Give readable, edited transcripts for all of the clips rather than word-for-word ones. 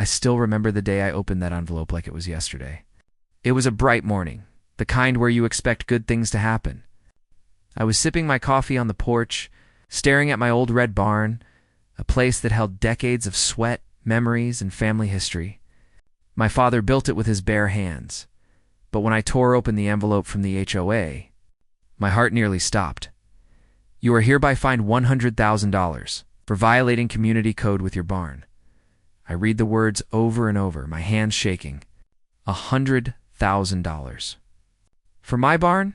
I still remember the day I opened that envelope like it was yesterday. It was a bright morning, the kind where you expect good things to happen. I was sipping my coffee on the porch, staring at my old red barn, a place that held decades of sweat, memories, and family history. My father built it with his bare hands, but when I tore open the envelope from the HOA, my heart nearly stopped. You are hereby fined $100,000 for violating community code with your barn. I read the words over and over, my hands shaking. $100,000. For my barn?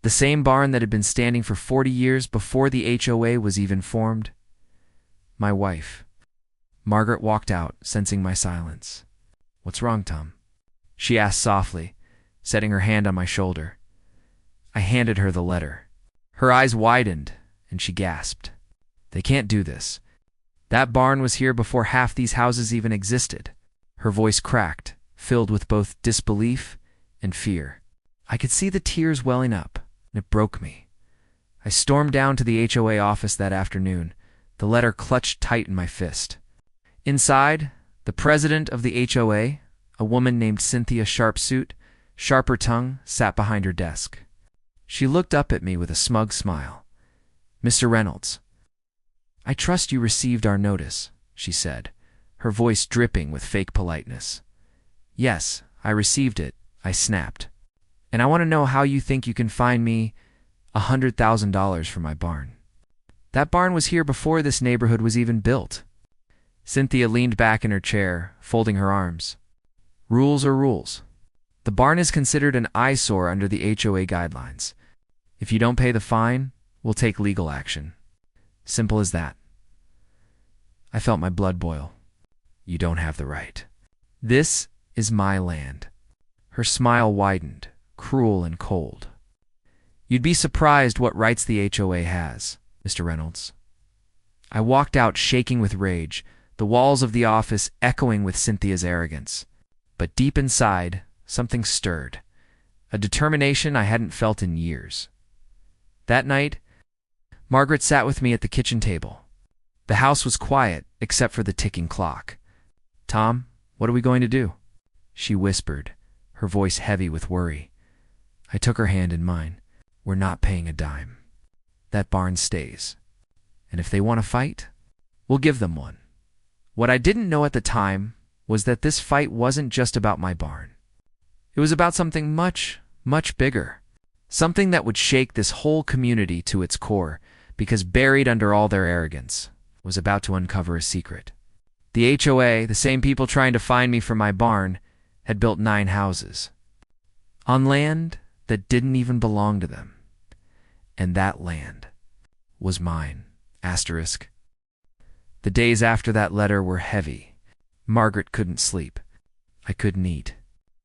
The same barn that had been standing for 40 years before the HOA was even formed? My wife. Margaret walked out, sensing my silence. "What's wrong, Tom?" she asked softly, setting her hand on my shoulder. I handed her the letter. Her eyes widened, and she gasped. "They can't do this. That barn was here before half these houses even existed." Her voice cracked, filled with both disbelief and fear. I could see the tears welling up, and it broke me. I stormed down to the HOA office that afternoon, the letter clutched tight in my fist. Inside, the president of the HOA, a woman named Cynthia Sharpsuit, sharper tongue, sat behind her desk. She looked up at me with a smug smile. "Mr. Reynolds, I trust you received our notice," she said, her voice dripping with fake politeness. "Yes, I received it," I snapped. "And I want to know how you think you can fine me $100,000 for my barn. That barn was here before this neighborhood was even built." Cynthia leaned back in her chair, folding her arms. "Rules are rules. The barn is considered an eyesore under the HOA guidelines. If you don't pay the fine, we'll take legal action. Simple as that." I felt my blood boil. "You don't have the right. This is my land." Her smile widened, cruel and cold. "You'd be surprised what rights the HOA has, Mr. Reynolds." I walked out shaking with rage, the walls of the office echoing with Cynthia's arrogance. But deep inside, something stirred, a determination I hadn't felt in years. That night, Margaret sat with me at the kitchen table. The house was quiet, except for the ticking clock. "Tom, what are we going to do?" she whispered, her voice heavy with worry. I took her hand in mine. "We're not paying a dime. That barn stays. And if they want to fight, we'll give them one." What I didn't know at the time was that this fight wasn't just about my barn. It was about something much, much bigger. Something that would shake this whole community to its core, because buried under all their arrogance, was about to uncover a secret. The HOA, the same people trying to fine me for my barn, had built 9 houses. On land that didn't even belong to them. And that land was mine. Asterisk. The days after that letter were heavy. Margaret couldn't sleep. I couldn't eat.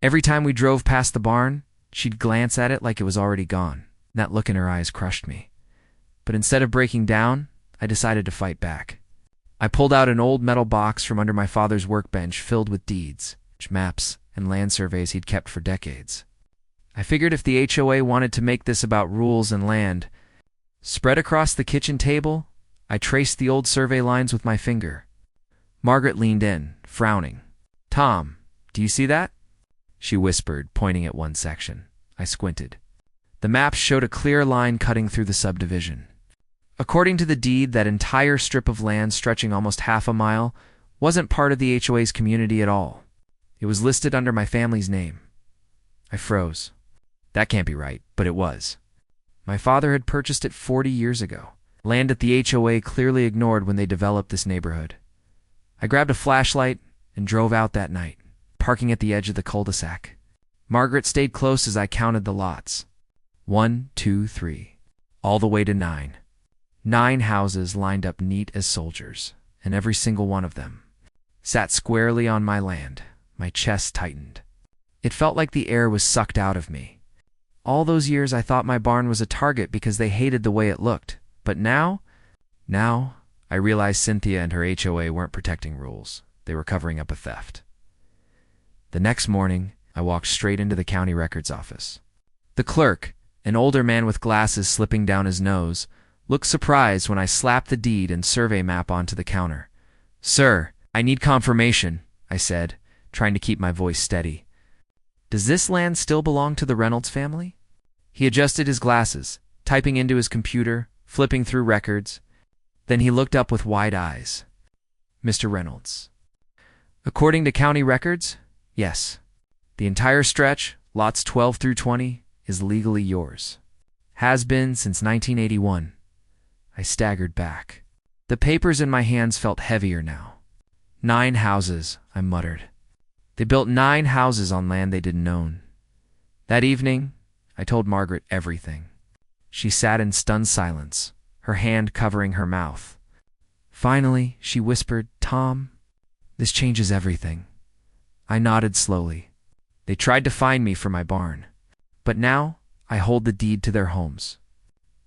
Every time we drove past the barn, she'd glance at it like it was already gone. That look in her eyes crushed me. But instead of breaking down, I decided to fight back. I pulled out an old metal box from under my father's workbench filled with deeds, maps, and land surveys he'd kept for decades. I figured if the HOA wanted to make this about rules and land, spread across the kitchen table, I traced the old survey lines with my finger. Margaret leaned in, frowning. "Tom, do you see that?" she whispered, pointing at one section. I squinted. The maps showed a clear line cutting through the subdivision. According to the deed, that entire strip of land stretching almost half a mile wasn't part of the HOA's community at all. It was listed under my family's name. I froze. That can't be right, but it was. My father had purchased it 40 years ago, land that the HOA clearly ignored when they developed this neighborhood. I grabbed a flashlight and drove out that night, parking at the edge of the cul-de-sac. Margaret stayed close as I counted the lots. 1, 2, 3, all the way to 9. 9 houses lined up neat as soldiers, and every single one of them sat squarely on my land. My chest tightened. It felt like the air was sucked out of me. All those years I thought my barn was a target because they hated the way it looked. But now I realized Cynthia and her HOA weren't protecting rules. They were covering up a theft. The next morning, I walked straight into the county records office. The clerk, an older man with glasses slipping down his nose, looked surprised when I slapped the deed and survey map onto the counter. "Sir, I need confirmation," I said, trying to keep my voice steady. Does this land still belong to the Reynolds family? He adjusted his glasses, typing into his computer, flipping through records. Then he looked up with wide eyes. Mr. Reynolds. According to county records, yes. The entire stretch, lots 12 through 20, is legally yours. Has been since 1981. I staggered back. The papers in my hands felt heavier now. 9 houses, I muttered. They built 9 houses on land they didn't own. That evening, I told Margaret everything. She sat in stunned silence, her hand covering her mouth. Finally, she whispered, "Tom, this changes everything." I nodded slowly. They tried to find me for my barn, but now I hold the deed to their homes.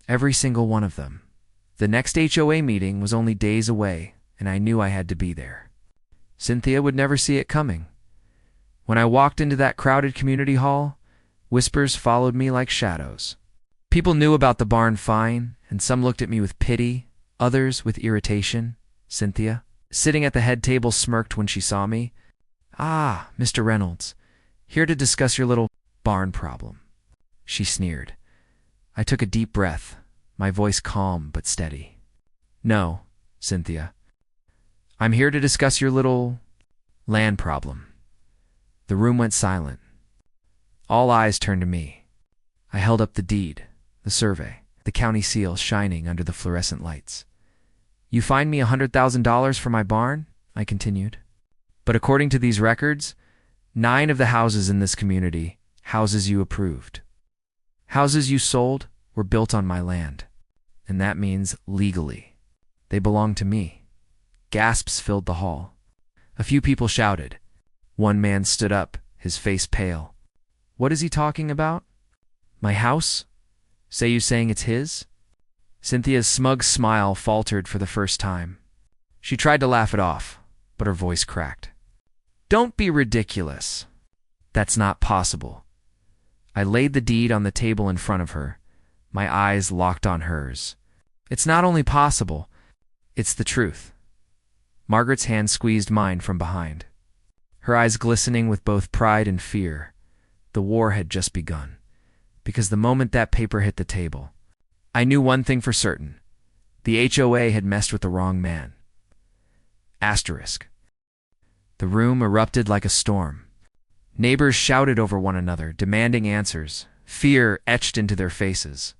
Every single one of them. The next HOA meeting was only days away, and I knew I had to be there. Cynthia would never see it coming. When I walked into that crowded community hall, whispers followed me like shadows. People knew about the barn fine, and some looked at me with pity, others with irritation. Cynthia, sitting at the head table, smirked when she saw me. "Ah, Mr. Reynolds, here to discuss your little barn problem," she sneered. I took a deep breath, my voice calm but steady. "No, Cynthia. I'm here to discuss your little land problem." The room went silent. All eyes turned to me. I held up the deed, the survey, the county seal shining under the fluorescent lights. "You fined me $100,000 for my barn," I continued. "But according to these records, 9 of the houses in this community, houses you approved. Houses you sold were built on my land, and that means legally. They belong to me." Gasps filled the hall. A few people shouted. One man stood up, his face pale. "What is he talking about? My house? Say you saying it's his?" Cynthia's smug smile faltered for the first time. She tried to laugh it off, but her voice cracked. "Don't be ridiculous. That's not possible." I laid the deed on the table in front of her, my eyes locked on hers. "It's not only possible, it's the truth." Margaret's hand squeezed mine from behind, her eyes glistening with both pride and fear. The war had just begun, because the moment that paper hit the table, I knew one thing for certain. The HOA had messed with the wrong man. Asterisk. The room erupted like a storm. Neighbors shouted over one another, demanding answers. Fear etched into their faces.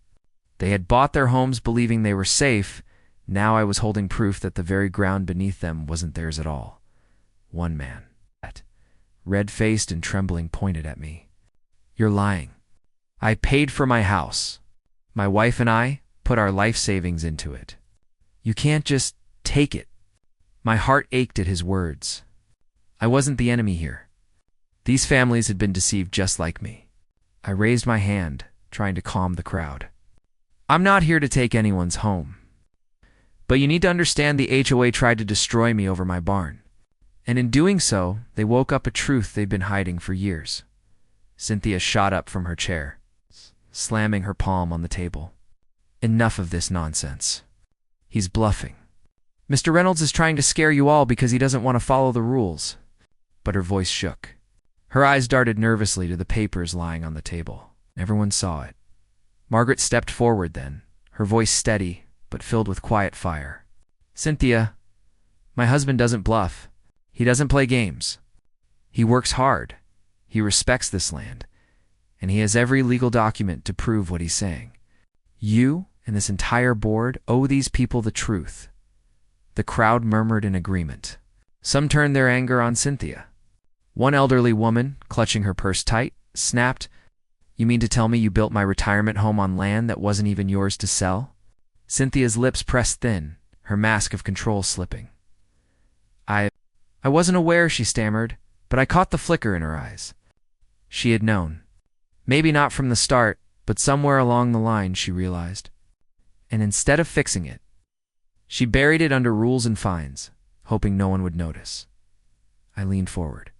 They had bought their homes believing they were safe. Now I was holding proof that the very ground beneath them wasn't theirs at all. One man, red-faced and trembling, pointed at me. "You're lying. I paid for my house. My wife and I put our life savings into it. You can't just take it." My heart ached at his words. I wasn't the enemy here. These families had been deceived just like me. I raised my hand, trying to calm the crowd. "I'm not here to take anyone's home. But you need to understand the HOA tried to destroy me over my barn. And in doing so, they woke up a truth they've been hiding for years." Cynthia shot up from her chair, slamming her palm on the table. "Enough of this nonsense. He's bluffing. Mr. Reynolds is trying to scare you all because he doesn't want to follow the rules." But her voice shook. Her eyes darted nervously to the papers lying on the table. Everyone saw it. Margaret stepped forward then, her voice steady but filled with quiet fire. "Cynthia, my husband doesn't bluff. He doesn't play games. He works hard. He respects this land, and he has every legal document to prove what he's saying. You and this entire board owe these people the truth." The crowd murmured in agreement. Some turned their anger on Cynthia. One elderly woman, clutching her purse tight, snapped, "You mean to tell me you built my retirement home on land that wasn't even yours to sell?" Cynthia's lips pressed thin, her mask of control slipping. I wasn't aware," she stammered, but I caught the flicker in her eyes. She had known. Maybe not from the start, but somewhere along the line she realized. And instead of fixing it, she buried it under rules and fines, hoping no one would notice. I leaned forward,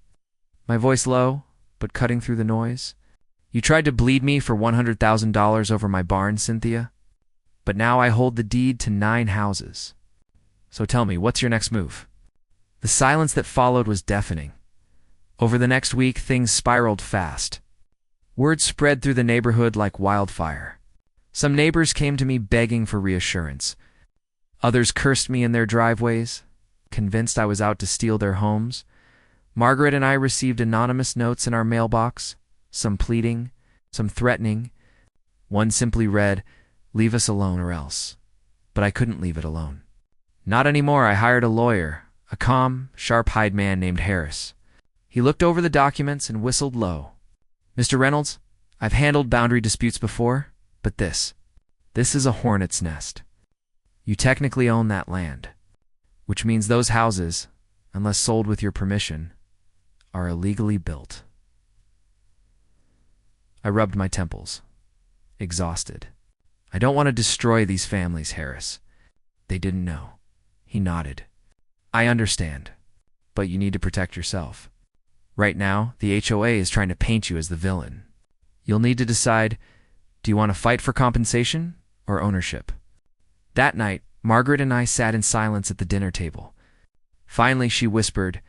my voice low, but cutting through the noise. "You tried to bleed me for $100,000 over my barn, Cynthia, but now I hold the deed to 9 houses. So tell me, what's your next move?" The silence that followed was deafening. Over the next week, things spiraled fast. Word spread through the neighborhood like wildfire. Some neighbors came to me begging for reassurance. Others cursed me in their driveways, convinced I was out to steal their homes. Margaret and I received anonymous notes in our mailbox, some pleading, some threatening. One simply read, "Leave us alone or else." But I couldn't leave it alone. Not anymore. I hired a lawyer, a calm, sharp-eyed man named Harris. He looked over the documents and whistled low. "Mr. Reynolds, I've handled boundary disputes before, but this is a hornet's nest. You technically own that land, which means those houses, unless sold with your permission, are illegally built." I rubbed my temples, exhausted. "I don't want to destroy these families, Harris. They didn't know." He nodded. "I understand, but you need to protect yourself. Right now, the HOA is trying to paint you as the villain. You'll need to decide, do you want to fight for compensation or ownership?" That night, Margaret and I sat in silence at the dinner table. Finally, she whispered,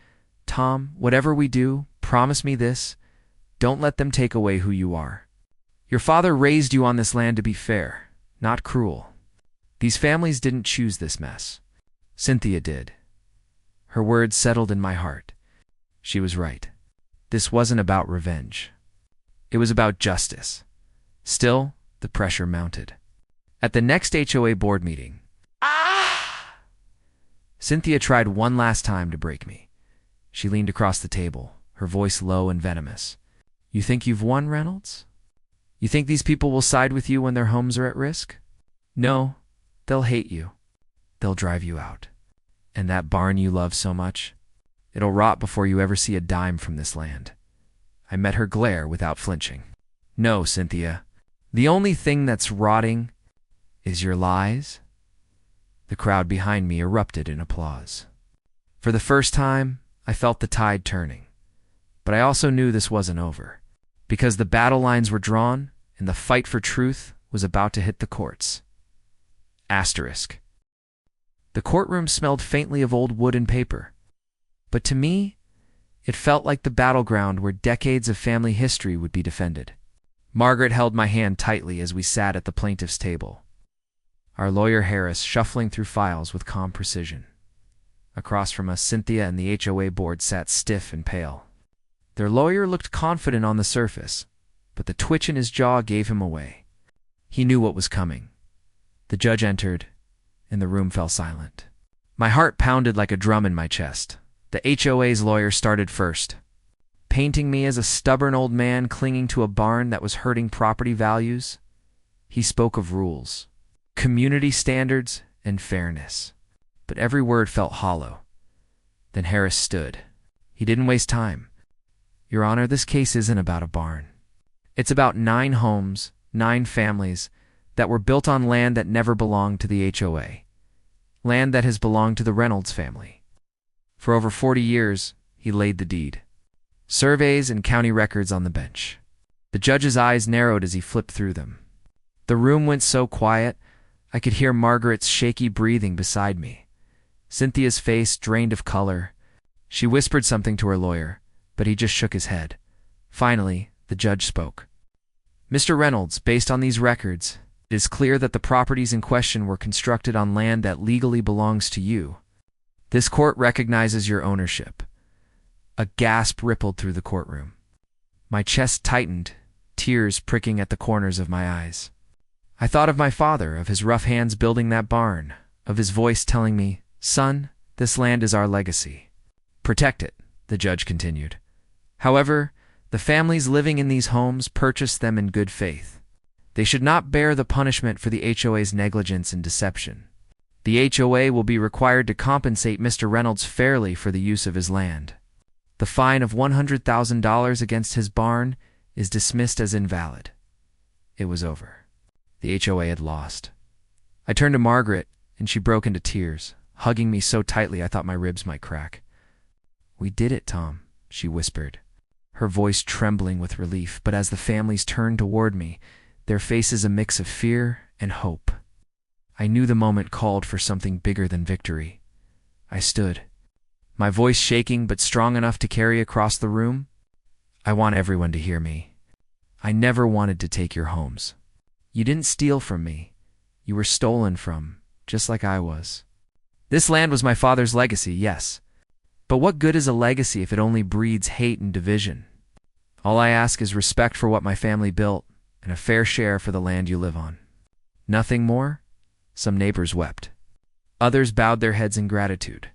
"Tom, whatever we do, promise me this. Don't let them take away who you are. Your father raised you on this land to be fair, not cruel. These families didn't choose this mess. Cynthia did." Her words settled in my heart. She was right. This wasn't about revenge. It was about justice. Still, the pressure mounted. At the next HOA board meeting, Cynthia tried one last time to break me. She leaned across the table, her voice low and venomous. "You think you've won, Reynolds? You think these people will side with you when their homes are at risk? No, they'll hate you. They'll drive you out. And that barn you love so much, it'll rot before you ever see a dime from this land." I met her glare without flinching. "No, Cynthia. The only thing that's rotting is your lies." The crowd behind me erupted in applause. For the first time, I felt the tide turning. But I also knew this wasn't over, because the battle lines were drawn and the fight for truth was about to hit the courts. Asterisk. The courtroom smelled faintly of old wood and paper. But to me, it felt like the battleground where decades of family history would be defended. Margaret held my hand tightly as we sat at the plaintiff's table, our lawyer Harris shuffling through files with calm precision. Across from us, Cynthia and the HOA board sat stiff and pale. Their lawyer looked confident on the surface, but the twitch in his jaw gave him away. He knew what was coming. The judge entered, and the room fell silent. My heart pounded like a drum in my chest. The HOA's lawyer started first, painting me as a stubborn old man clinging to a barn that was hurting property values. He spoke of rules, community standards, and fairness, but every word felt hollow. Then Harris stood. He didn't waste time. "Your Honor, this case isn't about a barn. It's about 9 homes, 9 families that were built on land that never belonged to the HOA, land that has belonged to the Reynolds family. For over 40 years, he laid the deed. Surveys and county records on the bench." The judge's eyes narrowed as he flipped through them. The room went so quiet, I could hear Margaret's shaky breathing beside me. Cynthia's face drained of color. She whispered something to her lawyer, but he just shook his head. Finally, the judge spoke. "Mr. Reynolds, based on these records, it is clear that the properties in question were constructed on land that legally belongs to you. This court recognizes your ownership." A gasp rippled through the courtroom. My chest tightened, tears pricking at the corners of my eyes. I thought of my father, of his rough hands building that barn, of his voice telling me, "Son, this land is our legacy. Protect it," the judge continued. "However, the families living in these homes purchased them in good faith. They should not bear the punishment for the HOA's negligence and deception. The HOA will be required to compensate Mr. Reynolds fairly for the use of his land. The fine of $100,000 against his barn is dismissed as invalid." It was over. The HOA had lost. I turned to Margaret, and she broke into tears, hugging me so tightly I thought my ribs might crack. "We did it, Tom," she whispered, her voice trembling with relief. But as the families turned toward me, their faces a mix of fear and hope, I knew the moment called for something bigger than victory. I stood, my voice shaking but strong enough to carry across the room. I want everyone to hear me. I never wanted to take your homes. You didn't steal from me. You were stolen from, just like I was. This land was my father's legacy, yes. But what good is a legacy if it only breeds hate and division? All I ask is respect for what my family built and a fair share for the land you live on. Nothing more? Some neighbors wept. Others bowed their heads in gratitude.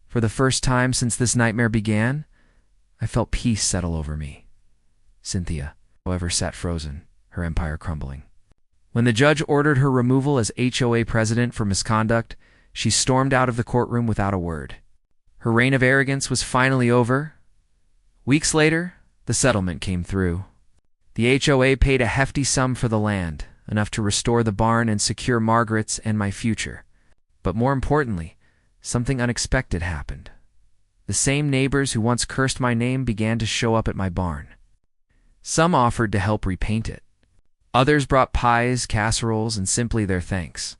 For the first time since this nightmare began, I felt peace settle over me. Cynthia, however, sat frozen, her empire crumbling. When the judge ordered her removal as HOA president for misconduct, she stormed out of the courtroom without a word. Her reign of arrogance was finally over. Weeks later, the settlement came through. The HOA paid a hefty sum for the land, enough to restore the barn and secure Margaret's and my future. But more importantly, something unexpected happened. The same neighbors who once cursed my name began to show up at my barn. Some offered to help repaint it. Others brought pies, casseroles, and simply their thanks.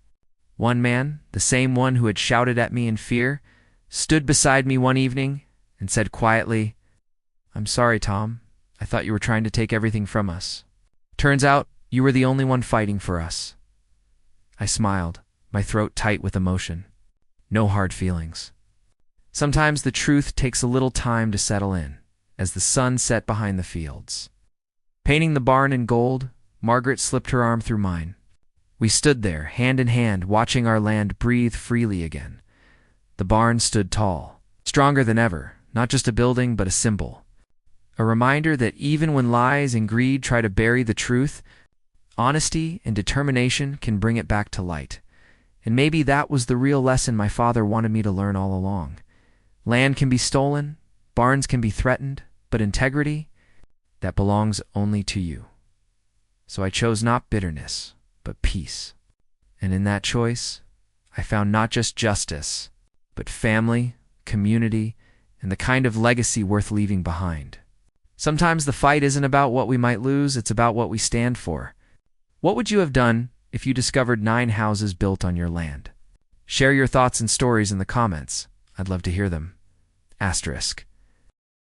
One man, the same one who had shouted at me in fear, stood beside me one evening and said quietly, "I'm sorry, Tom. I thought you were trying to take everything from us. Turns out you were the only one fighting for us." I smiled, my throat tight with emotion. No hard feelings. Sometimes the truth takes a little time to settle in, as the sun set behind the fields. Painting the barn in gold, Margaret slipped her arm through mine. We stood there, hand in hand, watching our land breathe freely again. The barn stood tall, stronger than ever, not just a building but a symbol. A reminder that even when lies and greed try to bury the truth, honesty and determination can bring it back to light. And maybe that was the real lesson my father wanted me to learn all along. Land can be stolen, barns can be threatened, but integrity, that belongs only to you. So I chose not bitterness, but peace. And in that choice, I found not just justice, but family, community, and the kind of legacy worth leaving behind. Sometimes the fight isn't about what we might lose, it's about what we stand for. What would you have done if you discovered 9 houses built on your land? Share your thoughts and stories in the comments. I'd love to hear them. **